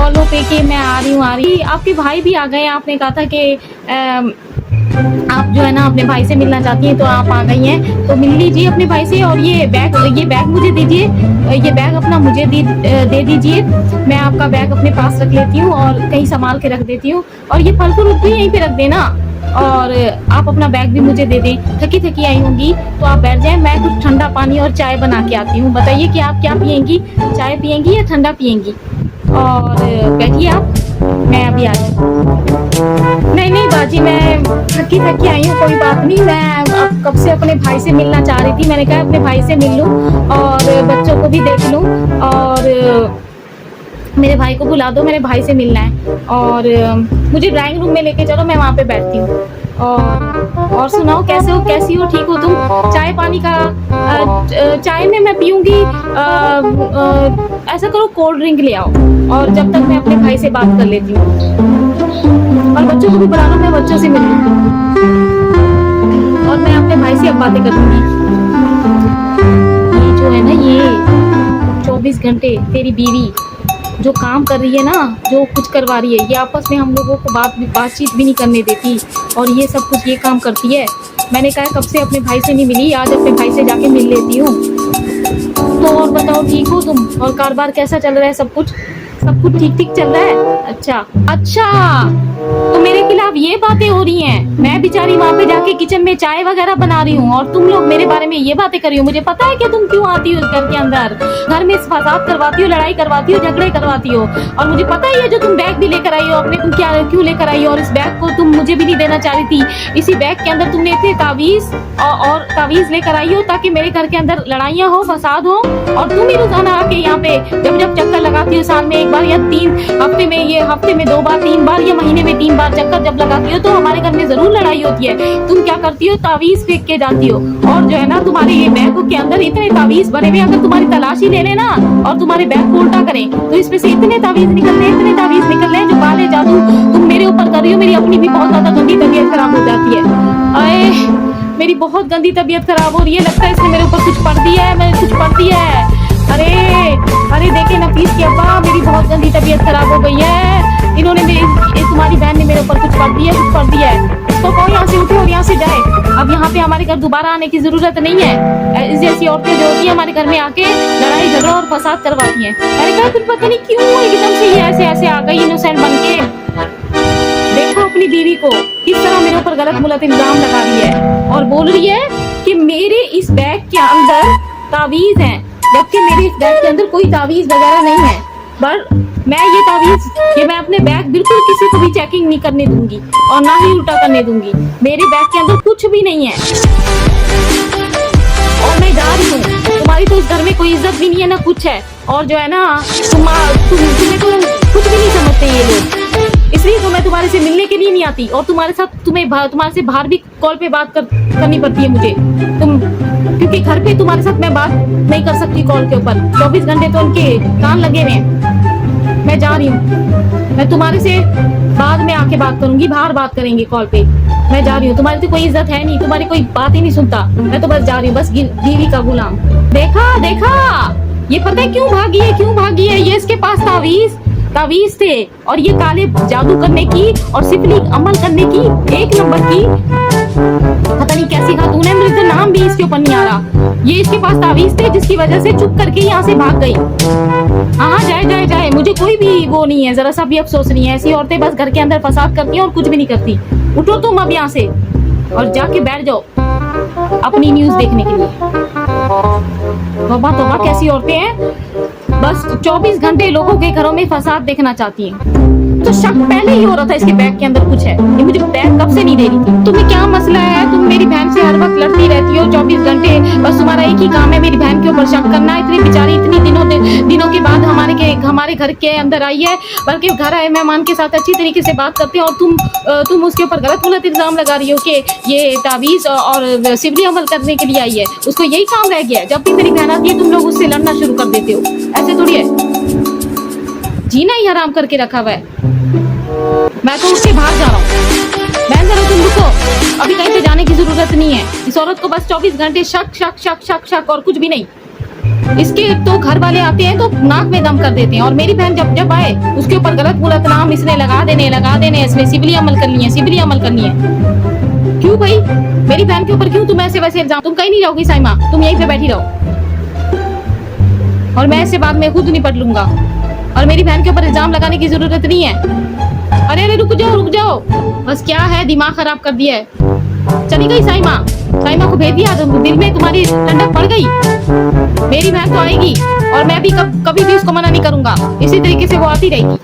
कॉलों पे कि मैं आ रही। आपके भाई भी आ गए, आपने कहा था कि आप जो है ना अपने भाई से मिलना चाहती हैं, तो आप आ गई हैं, तो मिल लीजिए अपने भाई से। और ये बैग मुझे दीजिए, ये बैग अपना मुझे दे दीजिए। मैं आपका बैग अपने पास रख लेती हूँ और कहीं संभाल के रख देती हूँ। और ये फल फ्रूट भी यहीं पे रख देना, और आप अपना बैग भी मुझे दे दें। थकी थकी आई होंगी तो आप बैठ जाएं, मैं कुछ ठंडा पानी और चाय बना के आती हूँ। बताइए कि आप क्या पियेंगी, चाय पियेंगी या ठंडा पियेंगी? और बैठिए आप, मैं अभी आ जाऊँ। नहीं बाजी, मैं थकी आई हूँ, कोई बात नहीं। मैं अब कब से अपने भाई से मिलना चाह रही थी, मैंने कहा अपने भाई से मिल लूँ और बच्चों को भी देख लूँ, और मेरे भाई को बुला दो, मेरे भाई से मिलना है। और मुझे ड्राइंग रूम में लेके चलो, मैं वहाँ पे बैठती हूँ। और सुनाओ, कैसे हो, कैसी हो, ठीक हो तुम? चाय पानी का चाय में मैं पीऊंगी, ऐसा करो कोल्ड ड्रिंक ले आओ, और जब तक मैं अपने भाई से बात कर लेती हूँ। और बच्चों को भी बुला लो, मैं बच्चों से मिल लूंगी और मैं अपने भाई से अब बातें करूंगी। ये जो है ना, ये 24 घंटे तेरी बीवी जो काम कर रही है ना, जो कुछ करवा रही है, ये आपस में हम लोगों को बातचीत भी नहीं करने देती, और ये सब कुछ ये काम करती है। मैंने कहा कब से अपने भाई से नहीं मिली, आज अपने भाई से जाके मिल लेती हूँ। तो और बताओ, ठीक हो तुम? और कारोबार कैसा चल रहा है? सब कुछ ठीक चल रहा है? अच्छा, तो मेरे खिलाफ ये बातें हो रही हैं। मैं बेचारी वहाँ पे जाके किचन में चाय वगैरह बना रही हूँ, और तुम लोग मेरे बारे में ये बातें कर रही हो। मुझे पता है कि तुम क्यों आती हो घर के अंदर, घर में फसाद करवाती हो, लड़ाई करवाती हो, झगड़े करवाती हो। और मुझे पता ही है जो तुम बैग भी लेकर आई हो अपने, तुम क्यों लेकर आई हो, और इस बैग को तुम मुझे भी नहीं देना चाह रही थी। इसी बैग के अंदर तुमने इतने तावीज और तावीज लेकर आई हो ताकि मेरे घर के अंदर लड़ाइयाँ हो, फसाद हो। और तुम ही रोजाना आके यहाँ पे जब चक्कर लगाती हो, साल में एक बार या हफ्ते में 2 बार 3 बार या महीने में 3 बार चक्कर जब लगाती हो, तो हमारे घर में जरूर लड़ाई होती है। तुम क्या करती हो? तावीज फेंक के जाती हो, और जो है ना तुम्हारे ये बैग के अंदर इतने तावीज भरे हुए, अगर तुम्हारी तलाशी ले लेना और तुम्हारे बैग को उल्टा करें तो इसमें से इतने तावीज निकल रहे हैं जो काले जादू तुम मेरे ऊपर कर रही हो। मेरी अपनी भी बहुत ज्यादा गंदी तबीयत खराब हो जाती है। आए, मेरी बहुत गंदी तबीयत खराब हो रही है, लगता है इसने मेरे ऊपर कुछ पढ़ दिया है, मैंने कुछ पढ़ दिया है। अरे देखे नफीस की अब्बा, मेरी बहुत गंदी तबीयत खराब हो गई है। इन्होंने तुम्हारी बहन ने मेरे ऊपर कुछ पढ़ दिया है। इसको कहो यहाँ से उठे और यहाँ से जाए। अब यहाँ पे हमारे घर दोबारा आने की जरूरत नहीं है। इस जैसी औरतें जो होती है हमारे घर में आके लड़ाई झगड़ा और फसाद करवाती हैं। मैंने कहा कुछ पता नहीं क्यों एकदम से ये ऐसे आ गई इनोसेंट बन के। देखो अपनी बीवी को किस तरह मेरे ऊपर गलत मुलत इल्जाम लगा रही है, और बोल रही है कि मेरे इस बैग के अंदर तावीज हैं, जबकि मेरे इस बैग के अंदर कोई तावीज वगैरह नहीं है। पर मैं अपने बैग बिल्कुल किसी को भी चेकिंग नहीं करने दूंगी, और ना ही उल्टा करने दूंगी। मेरे बैग के अंदर कुछ भी नहीं है, और मैं जा रही हूँ। तुम्हारी तो इस घर में कोई इज्जत भी नहीं है, ना कुछ है। और जो है ना तुम्हें तो कुछ भी नहीं समझते ये लोग, इसलिए तो मैं तुम्हारे से मिलने के लिए नहीं आती। और तुम्हारे से बाहर भी कॉल पे बात करनी पड़ती है मुझे, क्योंकि घर पे तुम्हारे साथ मैं बात नहीं कर सकती कॉल के ऊपर। 24 घंटे तो उनके कान लगे हुए हैं। मैं जा रही हूँ, मैं तुम्हारे से बाद में आके बात करूंगी, बाहर बात करेंगे कॉल पे। मैं जा रही हूँ, तुम्हारी तो कोई इज्जत है नहीं, तुम्हारी कोई बात ही नहीं सुनता। मैं तो बस जा रही हूँ, बस बीवी का गुलाम। देखा ये पता है क्यों भागी है? ये इसके पास तावीज थे, और ये काले जादू करने की और सिफली अमल करने की 1 नंबर की पता नहीं कैसी खातून है, मुझे नाम भी इसके ऊपर नहीं आ रहा। ये इसके पास तावीज थे जिसकी वजह से चुप करके यहाँ से भाग गई। हाँ, जाए, मुझे कोई भी वो नहीं है, जरा सा भी अफसोस नहीं है। ऐसी औरतें बस घर के अंदर फसाद करती हैं और कुछ भी नहीं करती। उठो तुम अब यहाँ से और जाके बैठ जाओ अपनी न्यूज देखने के लिए। तौबा कैसी औरतें हैं, बस 24 घंटे लोगों के घरों में फसाद देखना चाहती हैं। तो शक पहले ही हो रहा था इसके बैग के अंदर कुछ है, ये मुझे बैग कब से नहीं दे रही थी। तुम्हें क्या मसला है? तुम मेरी बहन से हर वक्त लड़ती रहती हो 24 घंटे, बस तुम्हारा एक ही काम है मेरी बहन के ऊपर शक करना। इतनी बेचारी इतनी दिनों के बाद हमारे घर के अंदर आई है, बल्कि घर आए मेहमान के साथ अच्छी तरीके से बात करते हो, और तुम उसके ऊपर गलत इल्जाम लगा रही हो कि ये तावीज और सिवली अमल करने के लिए आई है। उसको यही काम रह गया है, जब भी मेरी बहन आती है तुम लोग उससे लड़ना शुरू कर देते हो। ऐसे थोड़ी है, जीना ही हराम करके रखा हुआ है। मैं तो उसके बाहर जा रहा हूँ। बहन जरा तुम रुको, अभी कहीं पे जाने की जरूरत नहीं है। इस औरत को बस 24 घंटे शक और कुछ भी नहीं। इसके तो घर वाले आते हैं तो नाक में दम कर देते हैं, और मेरी बहन जब जब आए उसके ऊपर गलत गलत नाम इसने लगा देने, इसने सिविली अमल करनी है, सिविली अमल करनी है। क्यों भाई, मेरी बहन के ऊपर क्यों तुम ऐसे वैसे इल्जाम? तुम कहीं नहीं जाओगी साइमा, तुम यहीं पे बैठी रहो, और मैं इससे बाद में खुद निपट लूंगा, और मेरी बहन के ऊपर इल्जाम लगाने की जरूरत नहीं है। अरे अरे रुक जाओ, बस क्या है, दिमाग खराब कर दिया है। चली गई साइमा को भेज दिया, तो दिल में तुम्हारी ठंडक पड़ गई। मेरी बहन तो आएगी, और मैं भी कभी भी उसको मना नहीं करूंगा, इसी तरीके से वो आती रहेगी।